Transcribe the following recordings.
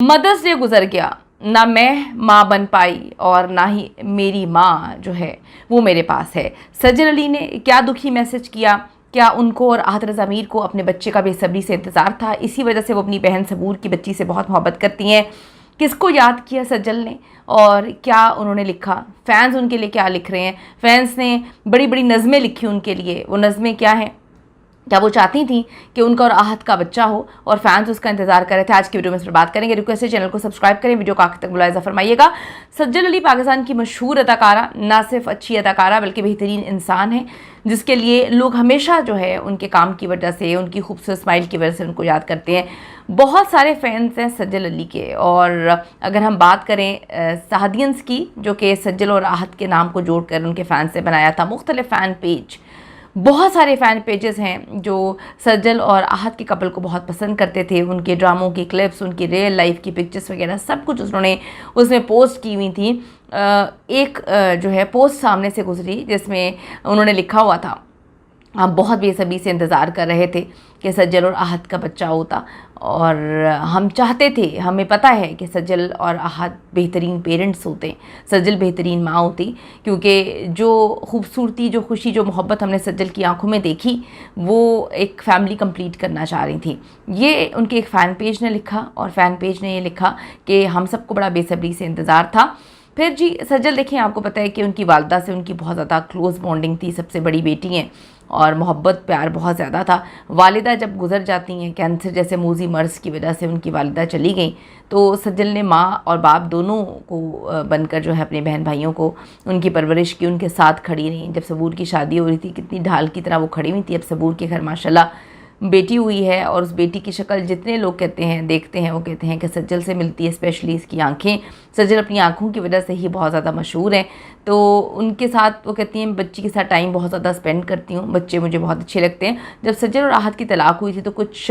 Mother's day गुजर गया, ना मैं माँ बन पाई और ना ही मेरी माँ जो है वो मेरे पास है। सज्जल अली ने क्या दुखी मैसेज किया। क्या उनको और आहत रज़ा मीर को अपने बच्चे का बेसब्री से इंतज़ार था? इसी वजह से वो अपनी बहन सबूर की बच्ची से बहुत मोहब्बत करती हैं। किसको याद किया सज्जल ने और क्या उन्होंने लिखा? फ़ैन्स उनके लिए क्या लिख रहे हैं? फ़ैन्स ने बड़ी बड़ी नज़में लिखी उनके लिए। वो नज़में क्या हैं? क्या वो चाहती थी कि उनका और आहत का बच्चा हो और फैंस उसका इंतजार कर रहे थे? आज की वीडियो में इस पर बात करेंगे। रिक्वेस्ट है चैनल को सब्सक्राइब करें, वीडियो को आखिर तक मुलाहिजा फरमाइएगा। सज्जल अली पाकिस्तान की मशहूर अदाकारा, ना सिर्फ अच्छी अदाकारा बल्कि बेहतरीन इंसान है, जिसके लिए लोग हमेशा जो है उनके काम की वजह से, उनकी खूबसूरत स्माइल की वजह से उनको याद करते हैं। बहुत सारे फैंस हैं सज्जल अली के। और अगर हम बात करें सहादियंस की, जो कि सज्जल और आहत के नाम को जोड़कर उनके फ़ैन से बनाया था, मुख्तलिफ फ़ैन पेज, बहुत सारे फ़ैन पेजेस हैं जो सज्जल और आहत के कपल को बहुत पसंद करते थे। उनके ड्रामों की क्लिप्स, उनकी रियल लाइफ की पिक्चर्स वगैरह सब कुछ उन्होंने उसमें पोस्ट की हुई थी। एक जो है पोस्ट सामने से गुजरी जिसमें उन्होंने लिखा हुआ था, हम बहुत बेसब्री से इंतज़ार कर रहे थे कि सज्जल और आहत का बच्चा होता, और हम चाहते थे, हमें पता है कि सज्जल और आहत बेहतरीन पेरेंट्स होते, सज्जल बेहतरीन माँ होती, क्योंकि जो खूबसूरती, जो खुशी, जो मोहब्बत हमने सज्जल की आंखों में देखी, वो एक फ़ैमिली कंप्लीट करना चाह रही थी। ये उनके एक फ़ैन पेज ने लिखा, और फ़ैन पेज ने ये लिखा कि हम सबको बड़ा बेसब्री से इंतज़ार था। फिर जी सज्जल देखिए, आपको पता है कि उनकी वालदा से उनकी बहुत ज़्यादा क्लोज़ बॉन्डिंग थी, सबसे बड़ी बेटी हैं और मोहब्बत प्यार बहुत ज़्यादा था। वालिदा जब गुजर जाती हैं, कैंसर जैसे मूजी मर्ज़ की वजह से उनकी वालिदा चली गई, तो सज्जल ने माँ और बाप दोनों को बनकर जो है अपने बहन भाइयों को उनकी परवरिश की, उनके साथ खड़ी रहीं। जब सबूर की शादी हो रही थी, कितनी ढाल की तरह वो खड़ी हुई थी। अब सबूर के घर माशाल्लाह बेटी हुई है, और उस बेटी की शक्ल जितने लोग कहते हैं, देखते हैं, वो कहते हैं कि सज्जल से मिलती है, स्पेशली इसकी आंखें। सज्जल अपनी आंखों की वजह से ही बहुत ज़्यादा मशहूर हैं। तो उनके साथ वो कहती हैं, बच्ची के साथ टाइम बहुत ज़्यादा स्पेंड करती हूँ, बच्चे मुझे बहुत अच्छे लगते हैं। जब सज्जल और आहत की तलाक हुई थी तो कुछ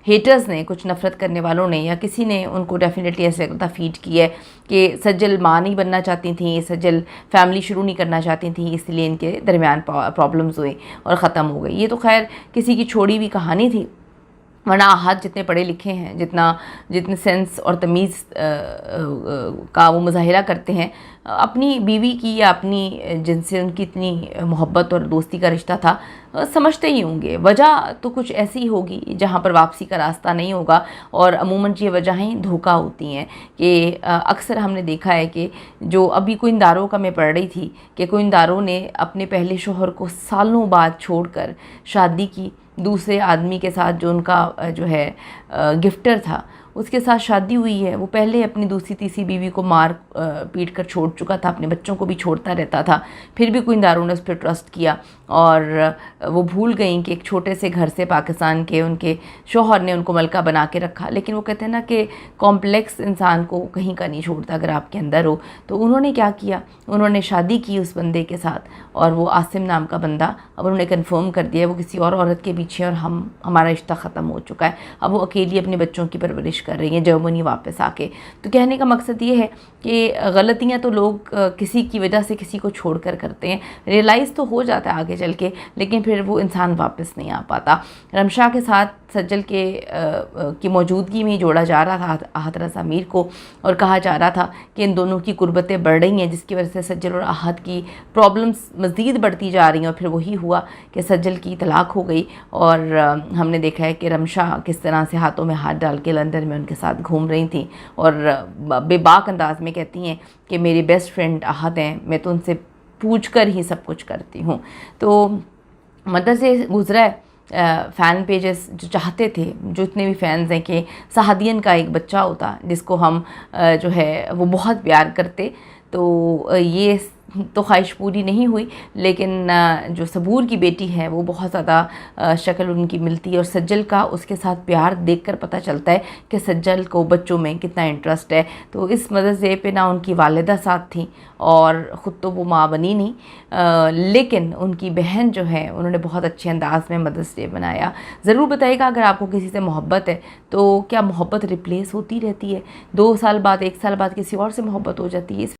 हेटर्स ने, कुछ नफ़रत करने वालों ने या किसी ने उनको डेफिनेटली ऐसे लगता फीड की है कि सज्जल माँ नहीं बनना चाहती थी, सज्जल फैमिली शुरू नहीं करना चाहती थी, इसलिए इनके दरमियान प्रॉब्लम्स हुई और ख़त्म हो गई। ये तो खैर किसी की छोड़ी हुई कहानी थी, वरना आहत जितने पढ़े लिखे हैं, जितने सेंस और तमीज़ का वो मुज़ाहिरा करते हैं, अपनी बीवी की या अपनी जिनसे उनकी इतनी मोहब्बत और दोस्ती का रिश्ता था, समझते ही होंगे। वजह तो कुछ ऐसी होगी जहाँ पर वापसी का रास्ता नहीं होगा, और अमूमन ये वजहें धोखा होती हैं कि अक्सर हमने देखा है कि जो अभी कोइंदारों का मैं पढ़ रही थी कि कोइंदारों ने अपने पहले शोहर को सालों बाद छोड़कर शादी की दूसरे आदमी के साथ, जो उनका जो है गिफ्टर था, उसके साथ शादी हुई है। वो पहले अपनी दूसरी तीसरी बीवी को मार पीट कर छोड़ चुका था, अपने बच्चों को भी छोड़ता रहता था, फिर भी कोइंदारों ने उस पर ट्रस्ट किया, और वो भूल गई कि एक छोटे से घर से पाकिस्तान के उनके शौहर ने उनको मलका बना के रखा। लेकिन वो कहते हैं ना कि कॉम्प्लेक्स इंसान को कहीं का नहीं छोड़ता अगर आपके अंदर हो। तो उन्होंने क्या किया, उन्होंने शादी की उस बंदे के साथ, और वो आसिम नाम का बंदा, अब उन्होंने कन्फर्म कर दिया वो किसी और औरत के पीछे, और हमारा रिश्ता ख़त्म हो चुका है। अब वो अकेली अपने बच्चों की परवरिश कर रही हैं जर्मनी वापस आके। तो कहने का मकसद ये है कि गलतियाँ तो लोग किसी की वजह से किसी को छोड़कर करते हैं, रियलाइज़ तो हो जाता है आगे चल के, लेकिन फिर वो इंसान वापस नहीं आ पाता। रमशा के साथ सज्जल के की मौजूदगी में जोड़ा जा रहा था आहत रज़ा मीर को, और कहा जा रहा था कि इन दोनों की कुर्बतें बढ़ रही हैं, जिसकी वजह से सज्जल और आहत की प्रॉब्लम्स मज़ीद बढ़ती जा रही हैं। और फिर वही हुआ कि सज्जल की तलाक हो गई, और हमने देखा है कि रमशा किस तरह से हाथों में हाथ डाल के लंदन में उनके साथ घूम रही थी, और बेबाक अंदाज में कहती हैं कि मेरी बेस्ट फ्रेंड आहत हैं, मैं तो उनसे पूछ कर ही सब कुछ करती हूँ। तो मदर से गुजरा है फ़ैन पेजेस जो चाहते थे, जो इतने भी फ़ैन्स हैं, कि सहादियन का एक बच्चा होता जिसको हम जो है वो बहुत प्यार करते। तो ये तो ख्वाहिश पूरी नहीं हुई, लेकिन जो सबूर की बेटी है वो बहुत ज़्यादा शक्ल उनकी मिलती है, और सज्जल का उसके साथ प्यार देखकर पता चलता है कि सज्जल को बच्चों में कितना इंटरेस्ट है। तो इस मदर्स डे पे ना उनकी वालिदा साथ थी, और ख़ुद तो वो माँ बनी नहीं, लेकिन उनकी बहन जो है उन्होंने बहुत अच्छे अंदाज में मदर्स डे बनाया। ज़रूर बताइएगा अगर आपको किसी से मोहब्बत है तो क्या मोहब्बत रिप्लेस होती रहती है? 2 साल बाद, 1 साल बाद किसी और से मोहब्बत हो जाती है?